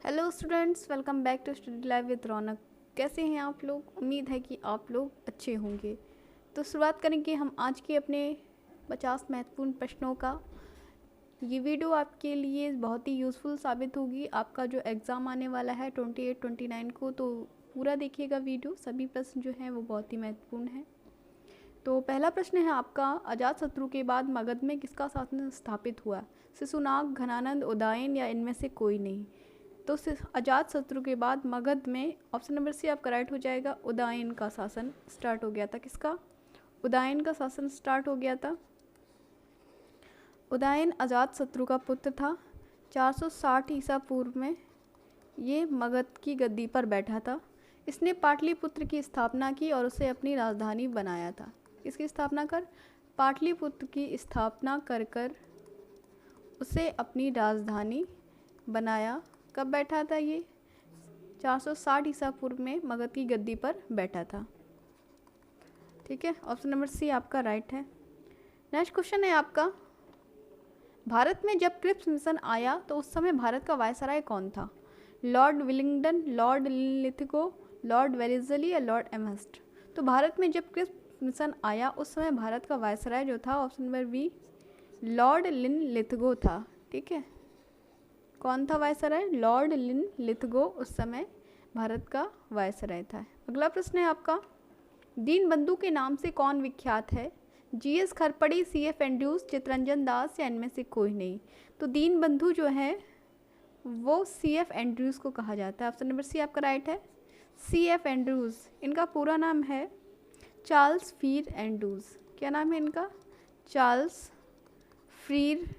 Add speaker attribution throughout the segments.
Speaker 1: Hello students, welcome back to study live with Raunak. कैसे हैं आप लोग? उम्मीद है कि आप लोग अच्छे होंगे। तो शुरुआत करेंगे हम आज के अपने 50 महत्वपूर्ण प्रश्नों का। ये वीडियो आपके लिए बहुत ही यूज़फुल साबित होगी। आपका जो एग्ज़ाम आने वाला है 28-29 को, तो पूरा देखिएगा वीडियो। सभी प्रश्न जो हैं वो बहुत ही महत्वपूर्ण हैं। तो पहला प्रश्न है आपका, अजातशत्रु के बाद मगध में किसका शासन स्थापित हुआ? शिशुनाग, घनानंद, उदयन या इनमें से कोई नहीं? तो अजातशत्रु के बाद मगध में ऑप्शन नंबर सी आपका राइट हो जाएगा। उदयन का शासन स्टार्ट हो गया था। किसका? उदयन का शासन स्टार्ट हो गया था। उदयन अजातशत्रु का पुत्र था। 460 ईसा पूर्व में ये मगध की गद्दी पर बैठा था। इसने पाटलिपुत्र की स्थापना की और उसे अपनी राजधानी बनाया था। किसकी स्थापना कर? पाटलिपुत्र की स्थापना कर कर उसे अपनी राजधानी बनाया। कब बैठा था ये? 460 ईसा पूर्व में मगध की गद्दी पर बैठा था। ठीक है, ऑप्शन नंबर सी आपका राइट है। नेक्स्ट क्वेश्चन है आपका, भारत में जब क्रिप्स मिशन आया तो उस समय भारत का वायसराय कौन था? Lord Willingdon, Lord Lithgow, Lord Wellesley या लॉर्ड एमहर्स्ट? तो भारत में जब क्रिप्स मिशन आया उस समय भारत का वायसराय जो था, option number B, Lord Linlithgow था। ठीक है, कौन था वायसराय? लॉर्ड लिथगो उस समय भारत का वायसराय था। अगला प्रश्न है आपका, दीनबंधु के नाम से कौन विख्यात है? GS खरपड़ी, CF Andrews, Chittaranjan Das या इनमें से कोई नहीं? तो दीनबंधु जो है वो सीएफ एंड्रूज को कहा जाता है। ऑप्शन नंबर सी आपका राइट है, सीएफ एंड्रूज। इनका पूरा नाम है चार्ल्स फीर एंड्रूज। क्या नाम है इनका? चार्ल्स फीर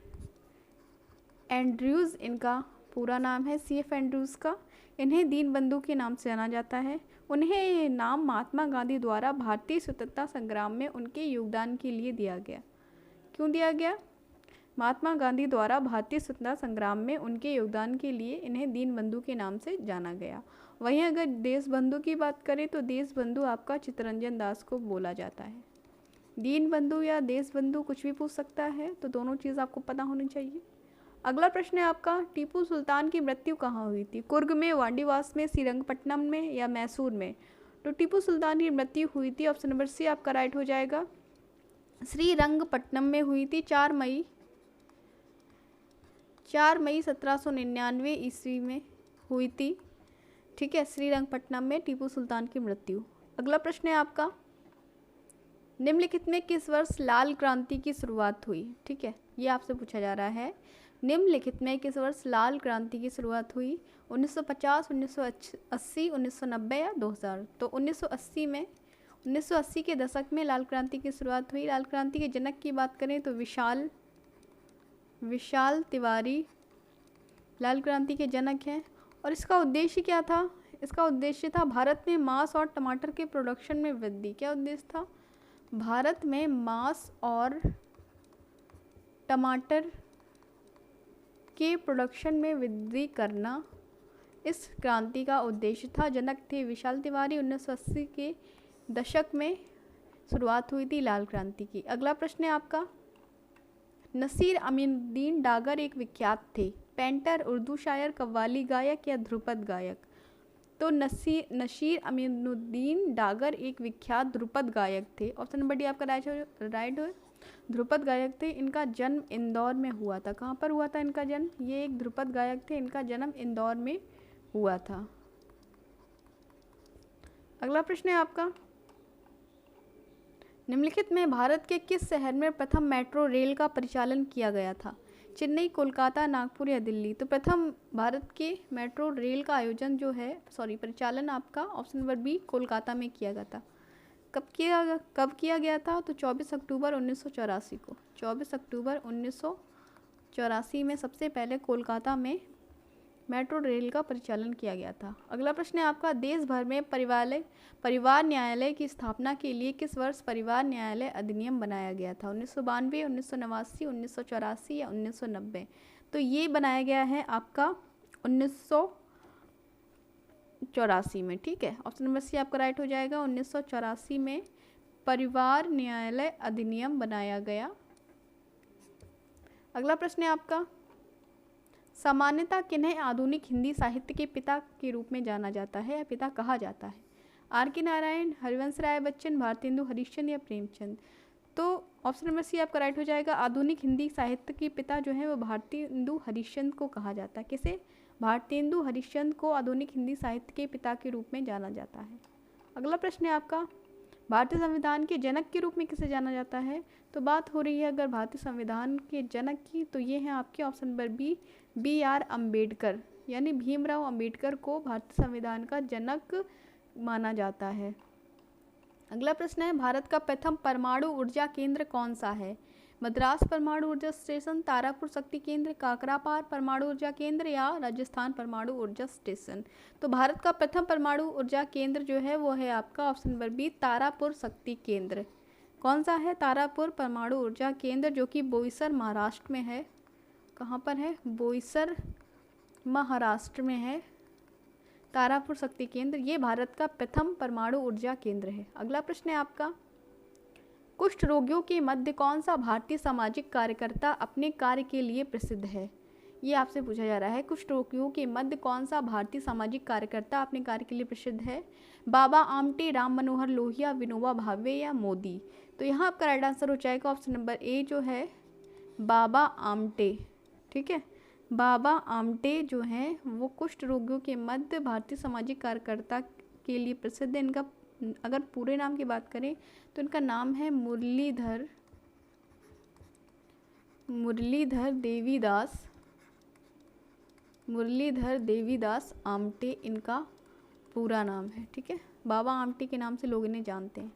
Speaker 1: एंड्रूज इनका पूरा नाम है, सीएफ एंड्रूज का। इन्हें दीनबंधु के नाम से जाना जाता है। उन्हें ये नाम महात्मा गांधी द्वारा भारतीय स्वतंत्रता संग्राम में उनके योगदान के लिए दिया गया। क्यों दिया गया? महात्मा गांधी द्वारा भारतीय स्वतंत्रता संग्राम में उनके योगदान के लिए इन्हें दीनबंधु के नाम से जाना गया। वहीं अगर देशबंधु की बात करें तो देशबंधु आपका चित्तरंजन दास को बोला जाता है। दीनबंधु या देशबंधु कुछ भी पूछ सकता है, तो दोनों चीज़ आपको पता होनी चाहिए। अगला प्रश्न है आपका, टीपू सुल्तान की मृत्यु कहाँ हुई थी? कुर्ग में, वाडीवास में, श्रीरंगपट्टनम में या मैसूर में? तो टीपू सुल्तान की मृत्यु हुई थी, ऑप्शन नंबर सी आपका राइट हो जाएगा, श्रीरंगपट्टनम में हुई थी। 4 मई 1799 ईस्वी में हुई थी। ठीक है, श्रीरंगपट्टनम में टीपू सुल्तान की मृत्यु। अगला प्रश्न है आपका, निम्नलिखित में किस वर्ष लाल क्रांति की शुरुआत हुई? ठीक है, ये आपसे पूछा जा रहा है, निम्नलिखित में किस वर्ष लाल क्रांति की शुरुआत हुई? 1950, 1980, 1990 या 2000? तो 1980 के दशक में लाल क्रांति की शुरुआत हुई। लाल क्रांति के जनक की बात करें तो विशाल तिवारी लाल क्रांति के जनक हैं। और इसका उद्देश्य क्या था? इसका उद्देश्य था भारत में मांस और टमाटर के प्रोडक्शन में वृद्धि। क्या उद्देश्य था? भारत में मांस और टमाटर के प्रोडक्शन में वृद्धि करना इस क्रांति का उद्देश्य था। जनक थे विशाल तिवारी। 1980 के दशक में शुरुआत हुई थी लाल क्रांति की। अगला प्रश्न है आपका, नसीर अमीनुद्दीन डागर एक विख्यात थे पेंटर, उर्दू शायर, कव्वाली गायक या ध्रुपद गायक? तो नसीर अमीनुद्दीन डागर एक विख्यात ध्रुपद गायक थे। ऑप्शन नंबर डी आपका राइट हो, ध्रुपद गायक थे। इनका जन्म इंदौर में हुआ था। कहाँ पर हुआ था इनका जन्म? ये एक ध्रुपद गायक थे, इनका जन्म इंदौर में हुआ था। अगला प्रश्न है आपका, निम्नलिखित में भारत के किस शहर में प्रथम मेट्रो रेल का परिचालन किया गया था? चेन्नई, कोलकाता, नागपुर या दिल्ली? तो प्रथम भारत के मेट्रो रेल का आयोजन जो है, परिचालन आपका ऑप्शन नंबर बी, कोलकाता में किया गया था। कब किया गया था? तो 24 अक्टूबर 1984 को। 24 अक्टूबर 1984 में सबसे पहले कोलकाता में मेट्रो रेल का परिचालन किया गया था। अगला प्रश्न है आपका, देश भर में परिवार न्यायालय की स्थापना के लिए किस वर्ष परिवार न्यायालय अधिनियम बनाया गया था? 1992, 1989, 1984 या 1990? तो ये बनाया गया है आपका 1984 में। ठीक है, ऑप्शन नंबर सी आपका राइट हो जाएगा, 1984 में परिवार न्यायालय अधिनियम बनाया गया। अगला प्रश्न है आपका, सामान्यतः किन्हें आधुनिक हिंदी साहित्य के पिता के रूप में जाना जाता है या पिता कहा जाता है? आर के नारायण, हरिवंश राय बच्चन, भारतेंदु हरिश्चंद्र या प्रेमचंद? तो ऑप्शन नंबर सी आपका राइट हो जाएगा। आधुनिक हिंदी साहित्य के पिता जो है वो भारतेंदु हरिश्चंद्र को कहा जाता है। किसे? भारतेंदु हरिश्चंद्र को आधुनिक हिंदी साहित्य के पिता के रूप में जाना जाता है। अगला प्रश्न है आपका, भारतीय संविधान के जनक के रूप में किसे जाना जाता है? तो बात हो रही है अगर भारतीय संविधान के जनक की, तो ये है आपके option number B R Ambedkar, यानी भीमराव अम्बेडकर को भारतीय संविधान का जनक माना जाता है। अगला प्रश्न है, भारत का प्रथम परमाणु ऊर्जा केंद्र कौन सा है? मद्रास परमाणु ऊर्जा स्टेशन, तारापुर शक्ति केंद्र, काकरापार परमाणु ऊर्जा केंद्र या राजस्थान परमाणु ऊर्जा स्टेशन? तो भारत का प्रथम परमाणु ऊर्जा केंद्र जो है वो है आपका ऑप्शन नंबर बी, तारापुर शक्ति केंद्र। कौन सा है? तारापुर परमाणु ऊर्जा केंद्र, जो कि बोईसर महाराष्ट्र में है। कहाँ पर है? बोईसर महाराष्ट्र में है तारापुर शक्ति केंद्र। ये भारत का प्रथम परमाणु ऊर्जा केंद्र है। अगला प्रश्न है आपका, कुष्ठ रोगियों के मध्य कौन सा भारतीय सामाजिक कार्यकर्ता अपने कार्य के लिए प्रसिद्ध है? ये आपसे पूछा जा रहा है, कुष्ठ रोगियों के मध्य कौन सा भारतीय सामाजिक कार्यकर्ता अपने कार्य के लिए प्रसिद्ध है? बाबा आमटे, राम मनोहर लोहिया, विनोबा भावे या मोदी? तो यहाँ आपका राइट आंसर हो जाएगा ऑप्शन नंबर ए जो है बाबा आमटे। ठीक है, बाबा आमटे जो हैं वो कुष्ठ रोगियों के मध्य भारतीय सामाजिक कार्यकर्ता के लिए प्रसिद्ध है। इनका अगर पूरे नाम की बात करें तो इनका नाम है मुरलीधर देवीदास आमटे, इनका पूरा नाम है। ठीक है, बाबा आमटे के नाम से लोग इन्हें जानते हैं।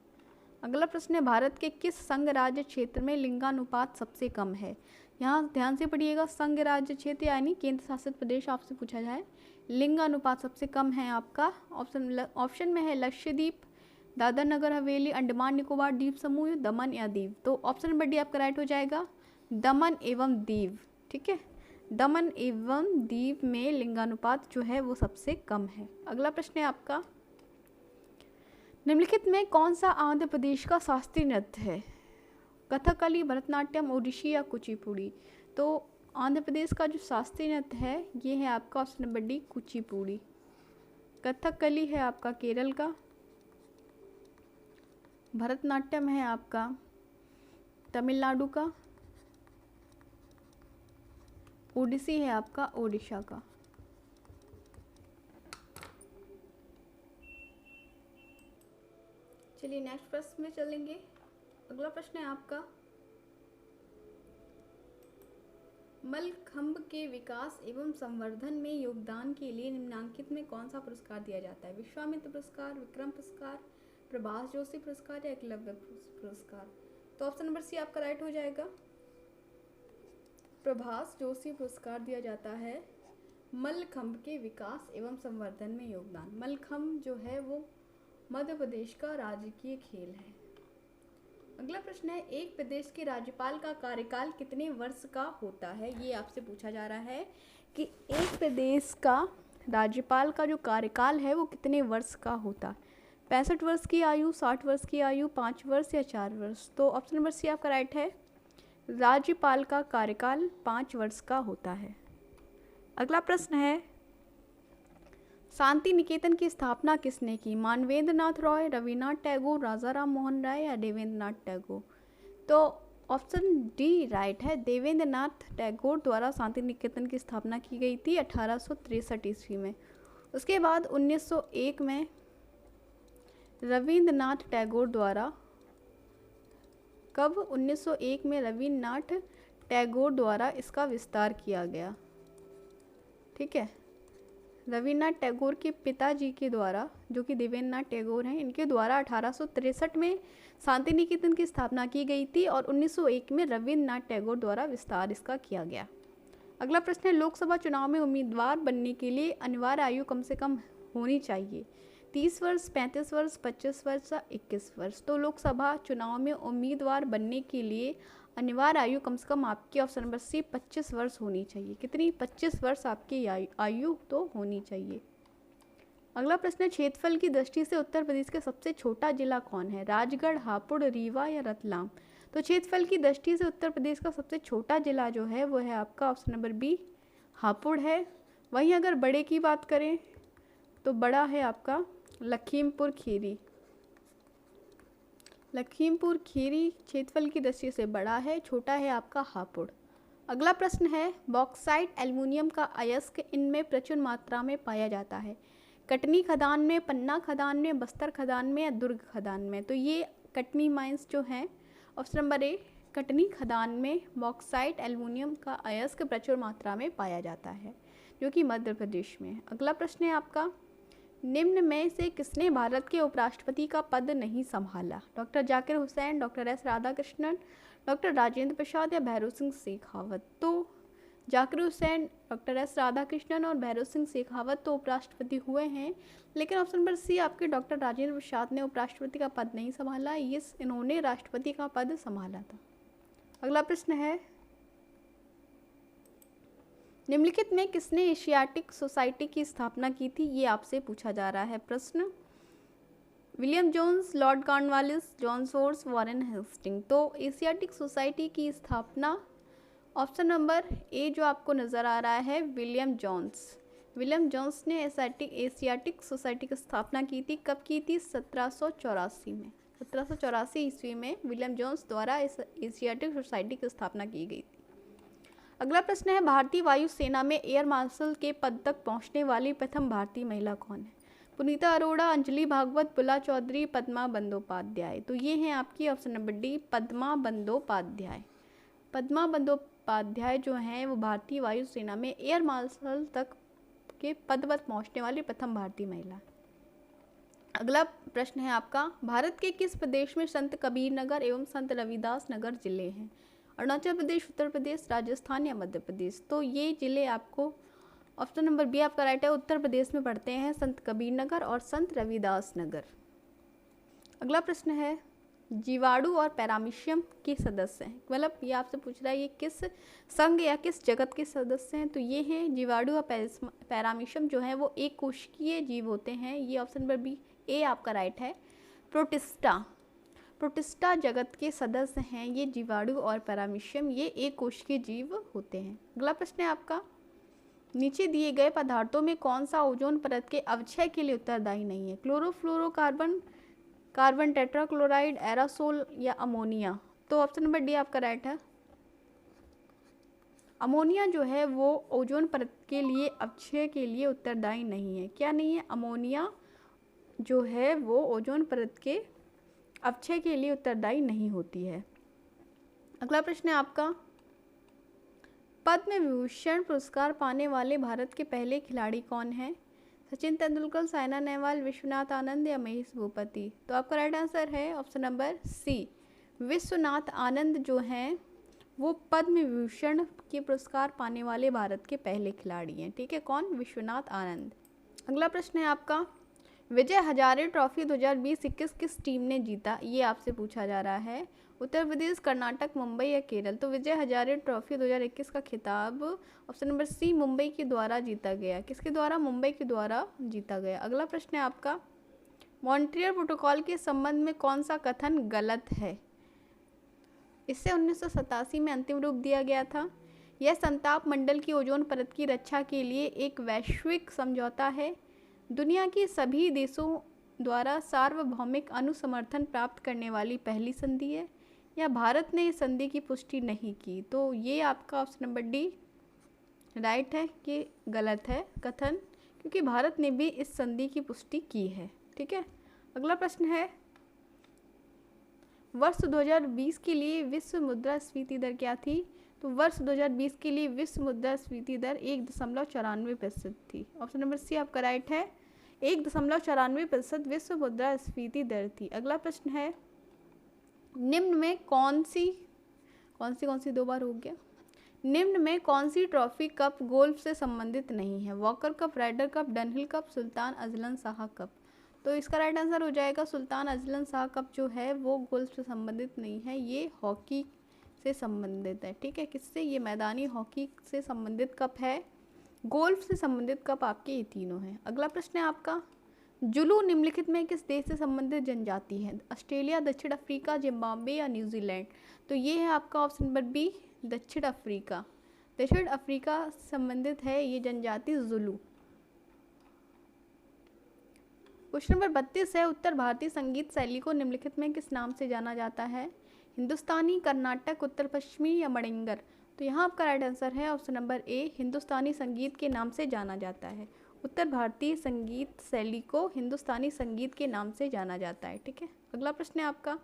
Speaker 1: अगला प्रश्न है, भारत के किस संघ राज्य क्षेत्र में लिंगानुपात सबसे कम है? यहाँ ध्यान से पढ़िएगा, संघ राज्य क्षेत्र यानी केंद्र शासित प्रदेश आपसे पूछा जाए, लिंगानुपात सबसे कम है आपका ऑप्शन में है लक्षद्वीप, दादर नगर हवेली, अंडमान निकोबार द्वीप समूह, दमन या दीव? तो ऑप्शन नंबर डी आपका राइट हो जाएगा, दमन एवं दीव। ठीक है, दमन एवं दीव में लिंगानुपात जो है वो सबसे कम है। अगला प्रश्न है आपका, निम्नलिखित में कौन सा आंध्र प्रदेश का शास्त्रीय नृत्य है? कथकली, भरतनाट्यम, ओडिसी या कुचिपुड़ी? तो आंध्र प्रदेश का जो शास्त्रीय नृत्य है ये है आपका option number D, Kuchipudi. Kathakali है आपका केरल का, भरतनाट्यम है आपका तमिलनाडु का, ओडिसी है आपका ओडिशा का। चलिए नेक्स्ट प्रश्न में चलेंगे। अगला प्रश्न है आपका, मलखंभ के विकास एवं संवर्धन में योगदान के लिए निम्नलिखित में कौन सा पुरस्कार दिया जाता है? विश्वामित्र पुरस्कार, विक्रम पुरस्कार, प्रभास जोशी पुरस्कार या एकलव्य पुरस्कार? तो ऑप्शन नंबर सी आपका राइट हो जाएगा, प्रभास जोशी पुरस्कार दिया जाता है मलखंभ के विकास एवं संवर्धन में योगदान। मलखंभ जो है वो मध्य प्रदेश का राजकीय खेल है। अगला प्रश्न है, एक प्रदेश के राज्यपाल का कार्यकाल कितने वर्ष का होता है? ये आपसे पूछा जा रहा है कि एक प्रदेश का राज्यपाल का जो कार्यकाल है वो कितने वर्ष का होता है? 65 वर्ष की आयु, 60 वर्ष की आयु, 5 वर्ष या 4 वर्ष? तो ऑप्शन नंबर सी आपका राइट है, राज्यपाल का कार्यकाल 5 वर्ष का होता है। अगला प्रश्न है, शांति निकेतन की स्थापना किसने की? मानवेंद्र नाथ रॉय, रविन्द्रनाथ टैगोर, राजा राम मोहन राय या देवेंद्र नाथ टैगोर? तो ऑप्शन डी राइट है, देवेंद्र नाथ टैगोर द्वारा शांति निकेतन की स्थापना की गई थी 1863 ईस्वी में। उसके बाद 1901 में रविन्द्रनाथ टैगोर द्वारा, कब? 1901 में रविन्द्रनाथ टैगोर द्वारा इसका विस्तार किया गया। ठीक है, रविन्द्रनाथ टैगोर के पिताजी के द्वारा, जो कि देवेंद्र नाथ टैगोर हैं, इनके द्वारा 1863 में शांति निकेतन की स्थापना की गई थी और 1901 में रविन्द्रनाथ टैगोर द्वारा विस्तार इसका किया गया। अगला प्रश्न है, लोकसभा चुनाव में उम्मीदवार बनने के लिए अनिवार्य आयु कम से कम होनी चाहिए? 30 वर्ष, 35 वर्ष, 25 वर्ष या 21 वर्ष? तो लोकसभा चुनाव में उम्मीदवार बनने के लिए अनिवार्य आयु कम से कम आपकी ऑप्शन नंबर सी 25 वर्ष होनी चाहिए। कितनी? 25 वर्ष आपकी आयु तो होनी चाहिए। अगला प्रश्न है, क्षेत्रफल की दृष्टि से उत्तर प्रदेश का सबसे छोटा जिला कौन है? राजगढ़, हापुड़, रीवा या रतलाम? तो क्षेत्रफल की दृष्टि से उत्तर प्रदेश का सबसे छोटा जिला जो है वो है आपका ऑप्शन नंबर बी, हापुड़ है। वहीं अगर बड़े की बात करें तो बड़ा है आपका लखीमपुर खीरी। लखीमपुर खीरी क्षेत्रफल की दृष्टि से बड़ा है, छोटा है आपका हापुड़। अगला प्रश्न है, बॉक्साइट एल्युमिनियम का अयस्क इनमें प्रचुर मात्रा में पाया जाता है। कटनी खदान में, पन्ना खदान में, बस्तर खदान में या दुर्ग खदान में। तो ये कटनी माइंस जो हैं, ऑप्शन नंबर ए कटनी खदान में बॉक्साइट एल्युमिनियम का अयस्क प्रचुर मात्रा में पाया जाता है, जो कि मध्य प्रदेश में है। अगला प्रश्न है आपका, निम्न में से किसने भारत के उपराष्ट्रपति का पद नहीं संभाला? Doctor Zakir Hussain, doctor S Radhakrishnan, doctor Rajendra Prasad या भैरव सिंह शेखावत। तो जाकिर हुसैन, डॉक्टर एस राधाकृष्णन और भैरव सिंह शेखावत तो उपराष्ट्रपति हुए हैं, लेकिन ऑप्शन नंबर सी आपके डॉक्टर राजेंद्र प्रसाद ने उपराष्ट्रपति का पद नहीं संभाला, इन्होंने राष्ट्रपति का पद संभाला था। अगला प्रश्न है, निम्नलिखित में किसने एशियाटिक सोसाइटी की स्थापना की थी? ये आपसे पूछा जा रहा है प्रश्न। William Jones, Lord Cornwallis, John Shore, Warren Hasting. तो एशियाटिक सोसाइटी की स्थापना ऑप्शन नंबर ए जो आपको नज़र आ रहा है, विलियम जोन्स ने एशियाटिक सोसाइटी की स्थापना की थी। कब की थी? 1784 में। 1784 ईस्वी में विलियम जोन्स द्वारा इस एशियाटिक सोसाइटी की स्थापना की गई थी। अगला प्रश्न है, भारतीय वायुसेना में एयर मार्शल के पद तक पहुंचने वाली प्रथम भारतीय महिला कौन है? पुनीता अरोड़ा, अंजलि भागवत, बुला चौधरी, पद्मा बंदोपाध्याय। तो ये हैं आपकी option number D, Padma Bandopadhyay. Padma Bandopadhyay जो हैं वो भारतीय वायुसेना में एयर मार्शल तक के पद पर पहुंचने वाली प्रथम भारतीय महिला। अगला प्रश्न है आपका, भारत के किस प्रदेश में संत कबीर नगर एवं संत रविदास नगर जिले हैं? अरुणाचल प्रदेश, उत्तर प्रदेश, राजस्थान या मध्य प्रदेश। तो ये जिले आपको ऑप्शन नंबर बी आपका राइट है, उत्तर प्रदेश में पड़ते हैं संत कबीर नगर और संत रविदास नगर। अगला प्रश्न है, जीवाणु और पैरामीशियम के सदस्य हैं, मतलब ये आपसे पूछ रहा है ये किस संघ या किस जगत के सदस्य हैं? तो ये हैं जीवाणु और पैरामीशियम जो है वो एक कोशिकीय जीव होते हैं। ये ऑप्शन नंबर बी ए आपका राइट है, प्रोटिस्टा जगत के सदस्य हैं ये जीवाणु और पैरामीशियम, ये एक कोशिकीय जीव होते हैं। अगला प्रश्न है आपका, नीचे दिए गए पदार्थों में कौन सा ओजोन परत के अवक्षय के लिए उत्तरदायी नहीं है? क्लोरोफ्लोरोकार्बन, कार्बन टेट्राक्लोराइड, एरासोल या अमोनिया। तो ऑप्शन नंबर डी आपका राइट है, अमोनिया जो है वो ओजोन परत के लिए अवक्षय के लिए उत्तरदायी नहीं है। क्या नहीं है? अमोनिया जो है वो ओजोन परत के अवक्षय के लिए उत्तरदायी नहीं होती है। अगला प्रश्न है आपका, पद्म विभूषण पुरस्कार पाने वाले भारत के पहले खिलाड़ी कौन हैं? सचिन तेंदुलकर, साइना नेहवाल, विश्वनाथ आनंद या महेश भूपति। तो आपका राइट आंसर है option number C, Vishwanath Anand जो हैं वो पद्म विभूषण के पुरस्कार पाने वाले भारत के पहले खिलाड़ी हैं। ठीक है, कौन? विश्वनाथ आनंद। अगला प्रश्न है आपका, विजय हजारे ट्रॉफी 2020-21 किस टीम ने जीता? ये आपसे पूछा जा रहा है। उत्तर प्रदेश, कर्नाटक, मुंबई या केरल। तो विजय हजारे ट्रॉफी 2021 का खिताब ऑप्शन नंबर सी मुंबई के द्वारा जीता गया। किसके द्वारा? मुंबई के द्वारा जीता गया। अगला प्रश्न है आपका, मॉन्ट्रियल प्रोटोकॉल के संबंध में कौन सा कथन गलत है? इससे 1987 में अंतिम रूप दिया गया था। यह संताप मंडल की ओजोन परत की रक्षा के लिए एक वैश्विक समझौता है। दुनिया के सभी देशों द्वारा सार्वभौमिक अनुसमर्थन प्राप्त करने वाली पहली संधि है, या भारत ने इस संधि की पुष्टि नहीं की। तो ये आपका ऑप्शन नंबर डी राइट है कि गलत है कथन, क्योंकि भारत ने भी इस संधि की पुष्टि की है। ठीक है, अगला प्रश्न है, वर्ष 2020 के लिए विश्व मुद्रास्फीति दर क्या थी? तो वर्ष 2020 के लिए विश्व मुद्रास्फीति दर 1.94% थी। ऑप्शन नंबर सी आपका राइट है, 1.94% विश्व मुद्रास्फीति दर थी। अगला प्रश्न है, निम्न में कौन सी दो बार हो गया, निम्न में कौन सी ट्रॉफी कप गोल्फ से संबंधित नहीं है? Walker Cup, Rider Cup, Dunhill Cup, Sultan Azlan Shah Cup. तो इसका राइट आंसर हो जाएगा सुल्तान अजलन शाह कप जो है वो गोल्फ से संबंधित नहीं है, ये हॉकी से संबंधित है। ठीक है, किससे? ये मैदानी हॉकी से संबंधित कप है। गोल्फ से संबंधित कप आपके ये तीनों हैं। अगला प्रश्न है आपका, जुलू निम्नलिखित में किस देश से संबंधित जनजाति है? ऑस्ट्रेलिया, दक्षिण अफ्रीका, जिम्बाब्वे या न्यूजीलैंड। तो ये है आपका ऑप्शन नंबर बी, दक्षिण अफ्रीका। दक्षिण अफ्रीका संबंधित है ये जनजाति जुलू। क्वेश्चन नंबर 32 है, उत्तर भारतीय संगीत शैली को निम्नलिखित में किस नाम से जाना जाता है? हिंदुस्तानी, कर्नाटक, उत्तर पश्चिमी या मणिंगर? तो यहाँ आपका राइट आंसर है ऑप्शन नंबर ए, हिंदुस्तानी संगीत के नाम से जाना जाता है। उत्तर भारतीय संगीत शैली को हिंदुस्तानी संगीत के नाम से जाना जाता है। ठीक है, अगला प्रश्न है आपका,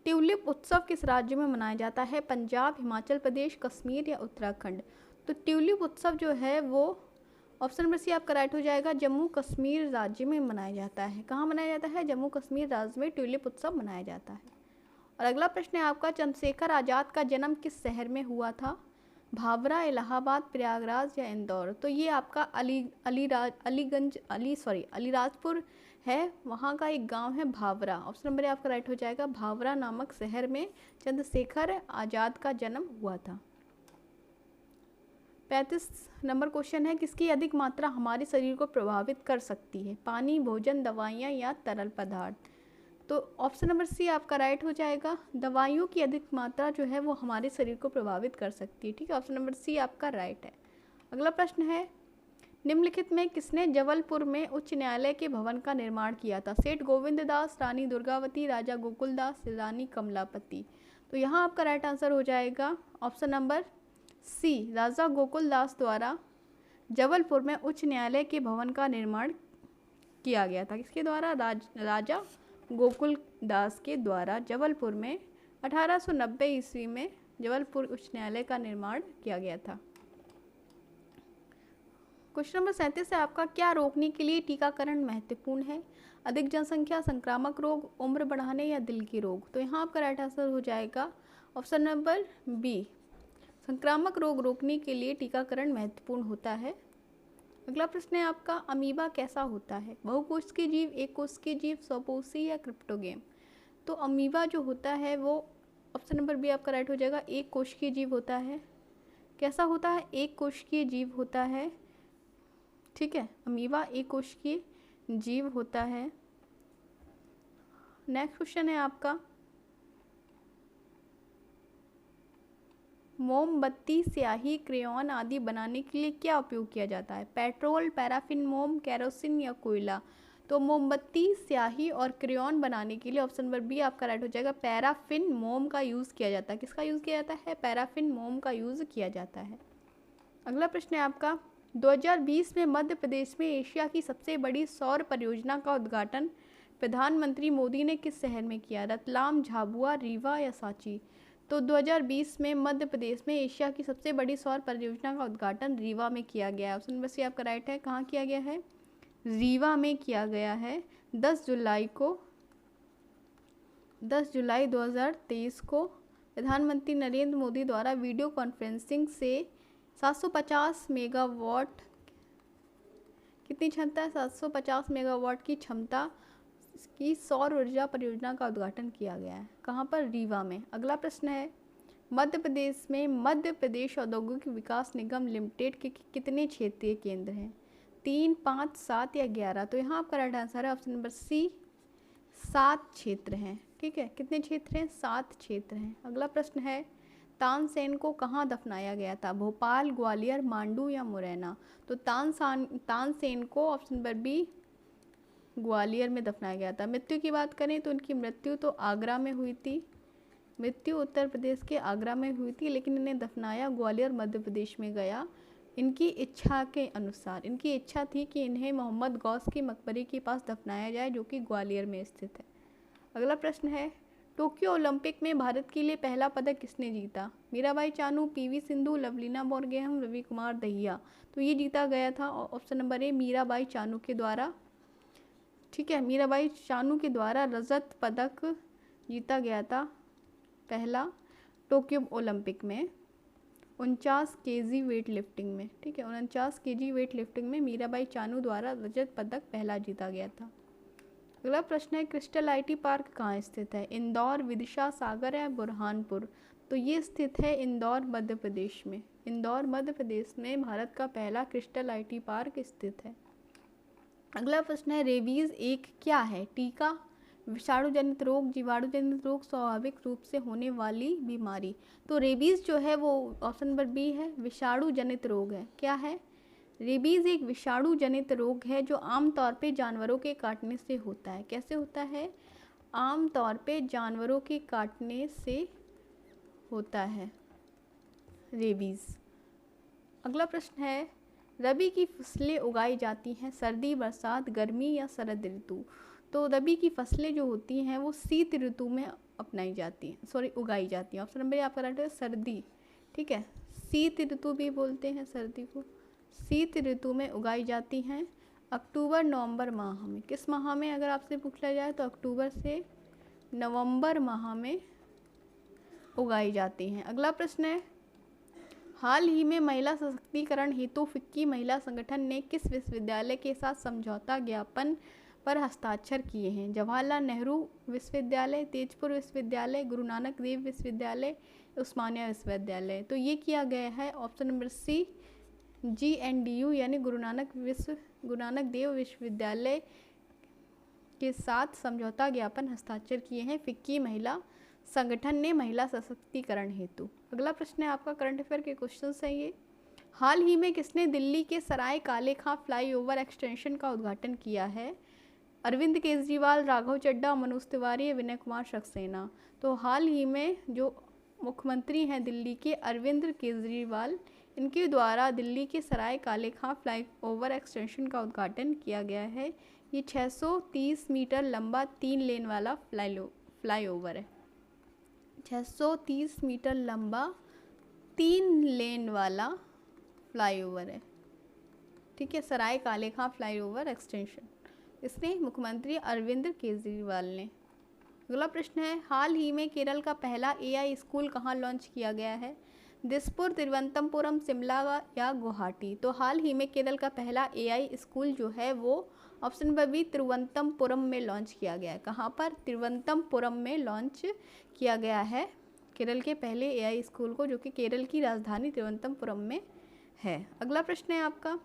Speaker 1: ट्यूलिप उत्सव किस राज्य में मनाया जाता है? पंजाब, हिमाचल प्रदेश, कश्मीर या उत्तराखंड? तो ट्यूलिप उत्सव जो है वो ऑप्शन नंबर सी आपका राइट हो जाएगा, जम्मू कश्मीर राज्य में मनाया जाता है। कहाँ मनाया जाता है? जम्मू कश्मीर राज्य में ट्यूलिप उत्सव मनाया जाता है। और अगला प्रश्न है आपका, चंद्रशेखर आज़ाद का जन्म किस शहर में हुआ था? भावरा, इलाहाबाद, प्रयागराज या इंदौर? तो ये आपका अलीराजपुर है, वहाँ का एक गांव है भावरा। ऑप्शन नंबर आपका राइट हो जाएगा, भावरा नामक शहर में चंद्रशेखर आज़ाद का जन्म हुआ था। 35 नंबर क्वेश्चन है, किसकी अधिक मात्रा हमारे शरीर को प्रभावित कर सकती है? पानी, भोजन, दवाइयाँ या तरल पदार्थ? तो ऑप्शन नंबर सी आपका राइट हो जाएगा, दवाइयों की अधिक मात्रा जो है वो हमारे शरीर को प्रभावित कर सकती है। ठीक है, ऑप्शन नंबर सी आपका राइट है। अगला प्रश्न है, निम्नलिखित में किसने जबलपुर में उच्च न्यायालय के भवन का निर्माण किया था? सेठ गोविंद दास, रानी दुर्गावती, राजा गोकुलदास, रानी कमलापति? तो यहाँ आपका राइट आंसर हो जाएगा ऑप्शन नंबर सी, राजा गोकुलदास द्वारा जबलपुर में उच्च न्यायालय के भवन का निर्माण किया गया था। किसके द्वारा? राजा गोकुल दास के द्वारा जबलपुर में 1890 ईस्वी में जबलपुर उच्च न्यायालय का निर्माण किया गया था। क्वेश्चन नंबर 37 है आपका, क्या रोकने के लिए टीकाकरण महत्वपूर्ण है? अधिक जनसंख्या, संक्रामक रोग, उम्र बढ़ाने या दिल के रोग? तो यहाँ आपका राइट आंसर हो जाएगा ऑप्शन नंबर बी, संक्रामक रोग रोकने के लिए टीकाकरण महत्वपूर्ण होता है। अगला प्रश्न है आपका, अमीबा कैसा होता है? बहुकोश के जीव, एक कोश के जीव, स्वपोषी या क्रिप्टोगेम? तो अमीबा जो होता है वो ऑप्शन नंबर बी आपका राइट हो जाएगा, एक कोशिकीय जीव होता है। कैसा होता है? एक कोशिकीय जीव होता है। ठीक है, अमीबा एक कोशिकीय जीव होता है। नेक्स्ट क्वेश्चन है आपका, मोमबत्ती, स्याही, क्रेयॉन आदि बनाने के लिए क्या उपयोग किया जाता है? पेट्रोल, पैराफिन, मोम, केरोसिन या कोयला? तो मोमबत्ती, स्याही और क्रेयॉन बनाने के लिए ऑप्शन नंबर बी आपका राइट हो जाएगा, पैराफिन मोम का यूज़ किया जाता है। किसका यूज़ किया जाता है? पैराफिन मोम का यूज़ किया जाता है। अगला प्रश्न है आपका, 2020 में मध्य प्रदेश में एशिया की सबसे बड़ी सौर परियोजना का उद्घाटन प्रधानमंत्री मोदी ने किस शहर में किया? रतलाम, झाबुआ, रीवा या सांची? तो 2020 में मध्य प्रदेश में एशिया की सबसे बड़ी सौर परियोजना का उद्घाटन रीवा में किया गया है। ऑप्शन नंबर सी आपका राइट है। कहाँ किया गया है? रीवा में किया गया है। 10 जुलाई 2023 को प्रधानमंत्री नरेंद्र मोदी द्वारा वीडियो कॉन्फ्रेंसिंग से 750 मेगावाट कितनी क्षमता है? 750 मेगावाट की क्षमता की सौर ऊर्जा परियोजना का उद्घाटन किया गया है। कहाँ पर? रीवा में। अगला प्रश्न है, मध्य प्रदेश में मध्य प्रदेश औद्योगिक विकास निगम लिमिटेड के कितने क्षेत्रीय केंद्र हैं? 3, 5, 7 या 11? तो यहाँ आपका राइट आंसर है ऑप्शन नंबर सी, 7 क्षेत्र हैं। ठीक है, कितने क्षेत्र हैं? 7 क्षेत्र हैं। अगला प्रश्न है, तानसेन को कहाँ दफनाया गया था? भोपाल, ग्वालियर, मांडू या मुरैना? तो तानसेन को ऑप्शन नंबर बी ग्वालियर में दफनाया गया था। मृत्यु की बात करें तो उनकी मृत्यु तो आगरा में हुई थी। मृत्यु उत्तर प्रदेश के आगरा में हुई थी, लेकिन इन्हें दफनाया ग्वालियर मध्य प्रदेश में गया। इनकी इच्छा के अनुसार, इनकी इच्छा थी कि इन्हें मोहम्मद गौस के मकबरे के पास दफनाया जाए, जो कि ग्वालियर में स्थित है। अगला प्रश्न है, टोक्यो ओलंपिक में भारत के लिए पहला पदक किसने जीता? मीराबाई चानू, पीवी सिंधु, लवलीना बोरगोहेन, रवि कुमार दहिया? तो ये जीता गया था option number A, Mirabai Chanu के द्वारा। ठीक है, मीराबाई चानू के द्वारा रजत पदक जीता गया था पहला टोक्यो ओलंपिक में 49 केजी वेट लिफ्टिंग में। ठीक है, 49 केजी वेट लिफ्टिंग में मीराबाई चानू द्वारा रजत पदक पहला जीता गया था। अगला प्रश्न है, क्रिस्टल आईटी पार्क कहाँ स्थित है? इंदौर, विदिशा, सागर या बुरहानपुर? तो ये स्थित है इंदौर मध्य प्रदेश में। इंदौर मध्य प्रदेश में भारत का पहला क्रिस्टल आईटी पार्क स्थित है। अगला प्रश्न है, रेबीज एक क्या है? टीका, विषाणु जनित रोग, जीवाणु जनित रोग, स्वाभाविक रूप से होने वाली बीमारी। तो रेबीज़ जो है वो ऑप्शन नंबर बी है, विषाणु जनित रोग है। क्या है? रेबीज़ एक विषाणु जनित रोग है जो आमतौर पे जानवरों के काटने से होता है। कैसे होता है? आमतौर पे जानवरों के काटने से होता है रेबीज़। अगला प्रश्न है, रबी की फसलें उगाई जाती हैं सर्दी, बरसात, गर्मी या शरद ऋतु। तो रबी की फसलें जो होती हैं वो शीत ऋतु में अपनाई जाती हैं, उगाई जाती हैं। ऑप्शन नंबर आपका राइट है सर्दी। ठीक है, शीत ऋतु भी बोलते हैं सर्दी को। शीत ऋतु में उगाई जाती हैं अक्टूबर नवंबर माह में। किस माह में अगर आपसे पूछा जाए तो अक्टूबर से नवंबर माह में उगाई जाती हैं। अगला प्रश्न है, हाल ही में महिला सशक्तिकरण हेतु फिक्की महिला संगठन ने किस विश्वविद्यालय के साथ समझौता ज्ञापन पर हस्ताक्षर किए हैं? जवाहरलाल नेहरू विश्वविद्यालय, तेजपुर विश्वविद्यालय, गुरु नानक देव विश्वविद्यालय, उस्मानिया विश्वविद्यालय। तो ये किया गया है ऑप्शन नंबर सी, GNDU यानी गुरु नानक देव विश्वविद्यालय के साथ समझौता ज्ञापन हस्ताक्षर किए हैं फिक्की महिला संगठन ने महिला सशक्तिकरण हेतु। अगला प्रश्न है आपका करंट अफेयर के क्वेश्चन है ये, हाल ही में किसने दिल्ली के सराय काले खां फ्लाईओवर एक्सटेंशन का उद्घाटन किया है? अरविंद केजरीवाल, राघव चड्ढा, मनोज तिवारी, विनय कुमार सक्सेना। तो हाल ही में जो मुख्यमंत्री हैं दिल्ली के अरविंद केजरीवाल, इनके द्वारा दिल्ली के सराय काले खां फ्लाईओवर एक्सटेंशन का उद्घाटन किया गया है। ये 630 मीटर लंबा 3 लेन वाला फ्लाईओवर है। 630 मीटर लंबा 3 लेन वाला फ्लाईओवर है। ठीक है, सराय काले खां फ्लाईओवर एक्सटेंशन, इसने मुख्यमंत्री अरविंद केजरीवाल ने। अगला प्रश्न है, हाल ही में केरल का पहला AI स्कूल कहाँ लॉन्च किया गया है? दिसपुर, तिरुवनंतपुरम, शिमला या गुवाहाटी। तो हाल ही में केरल का पहला AI स्कूल जो है वो ऑप्शन नंबर बी तिरुवनंतपुरम में लॉन्च किया गया है। कहाँ पर? तिरुवनंतपुरम में लॉन्च किया गया है केरल के पहले AI स्कूल को, जो कि केरल की राजधानी तिरुवनंतपुरम में है। अगला प्रश्न है आपका,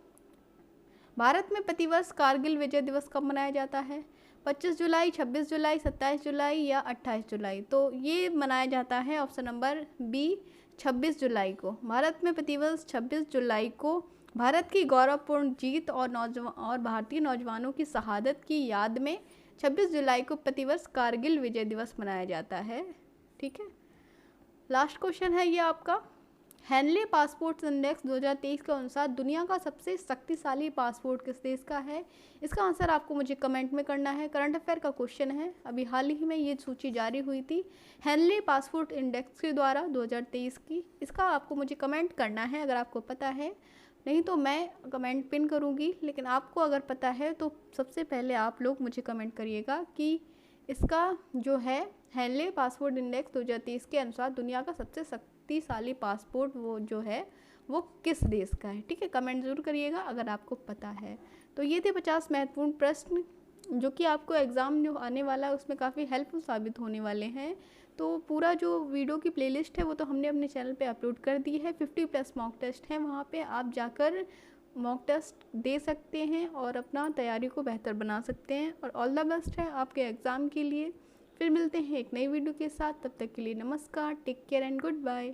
Speaker 1: भारत में प्रतिवर्ष कारगिल विजय दिवस कब मनाया जाता है? 25 जुलाई, 26 जुलाई, 27 जुलाई या 28 जुलाई। तो ये मनाया जाता है ऑप्शन नंबर बी 26 जुलाई को। भारत में प्रतिवर्ष 26 जुलाई को भारत की गौरवपूर्ण जीत और भारतीय नौजवानों की शहादत की याद में 26 जुलाई को प्रतिवर्ष कारगिल विजय दिवस मनाया जाता है। ठीक है, लास्ट क्वेश्चन है ये आपका, हेनले पासपोर्ट इंडेक्स 2023 के अनुसार दुनिया का सबसे शक्तिशाली पासपोर्ट किस देश का है? इसका आंसर आपको मुझे कमेंट में करना है। करंट अफेयर का क्वेश्चन है, अभी हाल ही में ये सूची जारी हुई थी हेनले पासपोर्ट इंडेक्स के द्वारा 2023 की। इसका आपको मुझे कमेंट करना है अगर आपको पता है, नहीं तो मैं कमेंट पिन करूँगी, लेकिन आपको अगर पता है तो सबसे पहले आप लोग मुझे कमेंट करिएगा कि इसका जो है हेनले पासपोर्ट इंडेक्स 2023 के अनुसार दुनिया का सबसे शक्तिशाली पासपोर्ट वो जो है वो किस देश का है। ठीक है, कमेंट ज़रूर करिएगा अगर आपको पता है। तो ये थे 50 महत्वपूर्ण प्रश्न जो कि आपको एग्ज़ाम जो आने वाला है उसमें काफ़ी हेल्पफुल साबित होने वाले हैं। तो पूरा जो वीडियो की प्लेलिस्ट है वो तो हमने अपने चैनल पे अपलोड कर दी है। 50+ मॉक टेस्ट हैं, वहाँ पे आप जाकर मॉक टेस्ट दे सकते हैं और अपना तैयारी को बेहतर बना सकते हैं। और ऑल द बेस्ट है आपके एग्ज़ाम के लिए। फिर मिलते हैं एक नई वीडियो के साथ, तब तक के लिए नमस्कार, take care and good bye.